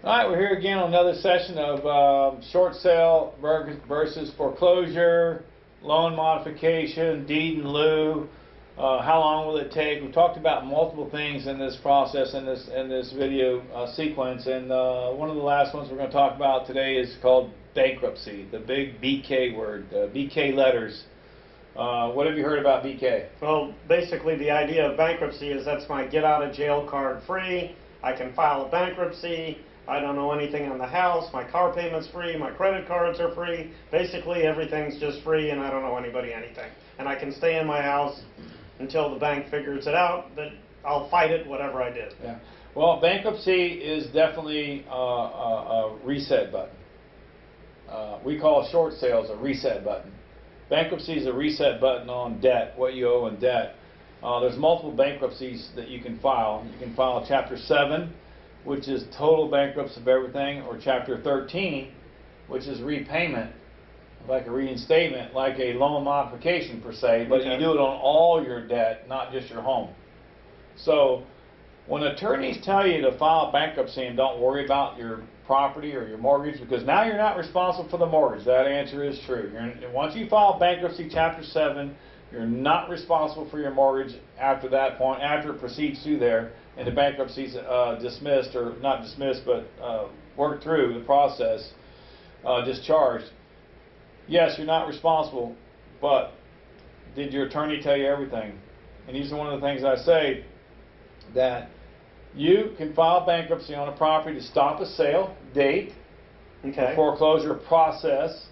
All right, we're here again on another session of short sale versus foreclosure, loan modification, deed in lieu. How long will it take? We've talked about multiple things in this process, in this video sequence, and one of the last ones we're going to talk about today is called bankruptcy, the big BK word, the BK letters. What have you heard about BK? Well, basically the idea of bankruptcy is that's my get out of jail card free. I can file a bankruptcy. I don't owe anything on the house. My car payment's free. My credit cards are free. Basically everything's just free and I don't owe anybody anything. And I can stay in my house until the bank figures it out, that I'll fight it whatever I did. Yeah. Well, bankruptcy is definitely a reset button. We call short sales a reset button. Bankruptcy is a reset button on debt, what you owe in debt. There's multiple bankruptcies that you can file. You can file Chapter 7, which is total bankruptcy of everything, or Chapter 13, which is repayment, like a reinstatement, like a loan modification per se, but you do it on all your debt, not just your home. So when attorneys tell you to file bankruptcy and don't worry about your property or your mortgage, because now you're not responsible for the mortgage, that answer is true. Once you file bankruptcy Chapter 7, you're not responsible for your mortgage after that point, after it proceeds through there and the bankruptcy's dismissed, or not dismissed, but worked through the process, discharged. Yes, you're not responsible, but did your attorney tell you everything? And these are one of the things I say, that you can file bankruptcy on a property to stop a sale date, foreclosure process.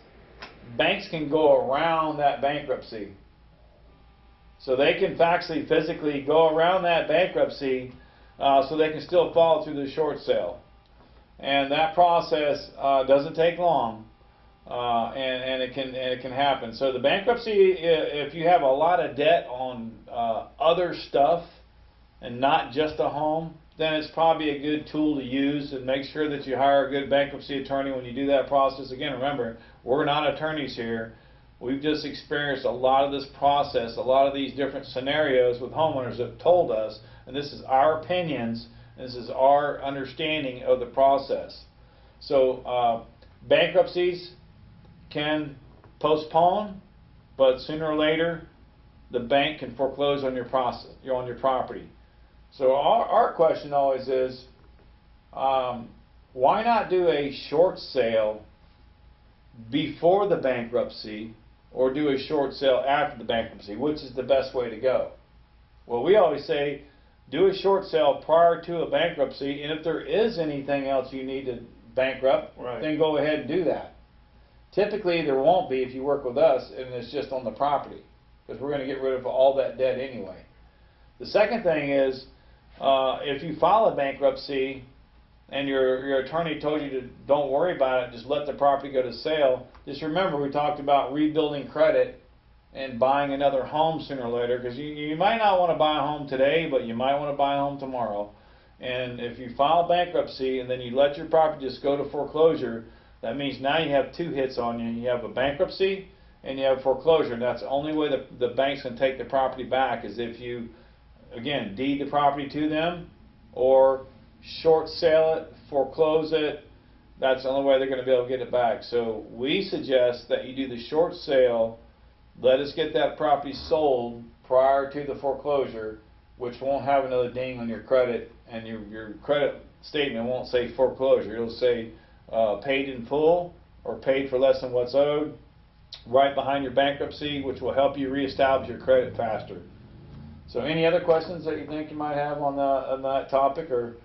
Banks can go around that bankruptcy. So they can actually physically go around that bankruptcy so they can still follow through the short sale. And that process doesn't take long, and it can happen. So the bankruptcy, if you have a lot of debt on other stuff and not just a home, then it's probably a good tool to use, and make sure that you hire a good bankruptcy attorney when you do that process. Again, remember, we're not attorneys here. We've just experienced a lot of this process, a lot of these different scenarios with homeowners that have told us, and this is our opinions, this is our understanding of the process. So bankruptcies can postpone, but sooner or later the bank can foreclose on your property. So our question always is, why not do a short sale before the bankruptcy, or do a short sale after the bankruptcy? Which is the best way to go? Well, we always say do a short sale prior to a bankruptcy, and if there is anything else you need to bankrupt, then go ahead and do that. Typically there won't be if you work with us and it's just on the property, because we're going to get rid of all that debt anyway. The second thing is, if you file a bankruptcy and your attorney told you to don't worry about it, just let the property go to sale, just remember we talked about rebuilding credit and buying another home sooner or later, because you might not want to buy a home today, but you might want to buy a home tomorrow. And if you file bankruptcy and then you let your property just go to foreclosure, that means now you have two hits on you. You have a bankruptcy and you have foreclosure, and that's the only way the banks can take the property back, is if you, again, deed the property to them or short sale it, foreclose it. That's the only way they're going to be able to get it back. So we suggest that you do the short sale, let us get that property sold prior to the foreclosure, which won't have another ding on your credit, and your credit statement won't say foreclosure. It'll say paid in full or paid for less than what's owed, right behind your bankruptcy, which will help you reestablish your credit faster. So any other questions that you think you might have on that topic, or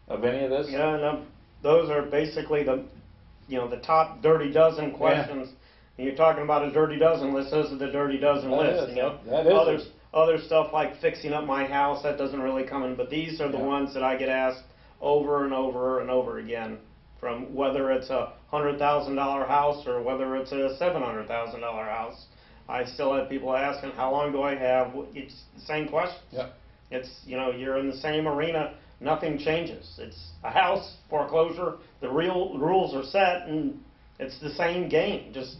of any of this? Yeah, no, those are basically the top dirty dozen questions. Yeah. And you're talking about a dirty dozen list. Those are the dirty dozen list. That is. Other stuff like fixing up my house, that doesn't really come in. But these are the ones that I get asked over and over and over again. From whether it's a $100,000 house or whether it's a $700,000 house, I still have people asking, how long do I have? It's the same question. Yep. It's, you're in the same arena. Nothing changes. It's a house foreclosure. The real rules are set, and it's the same game, just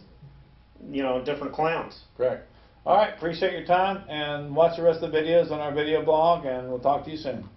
different clowns. Correct. All right. Appreciate your time, and watch the rest of the videos on our video blog, and we'll talk to you soon.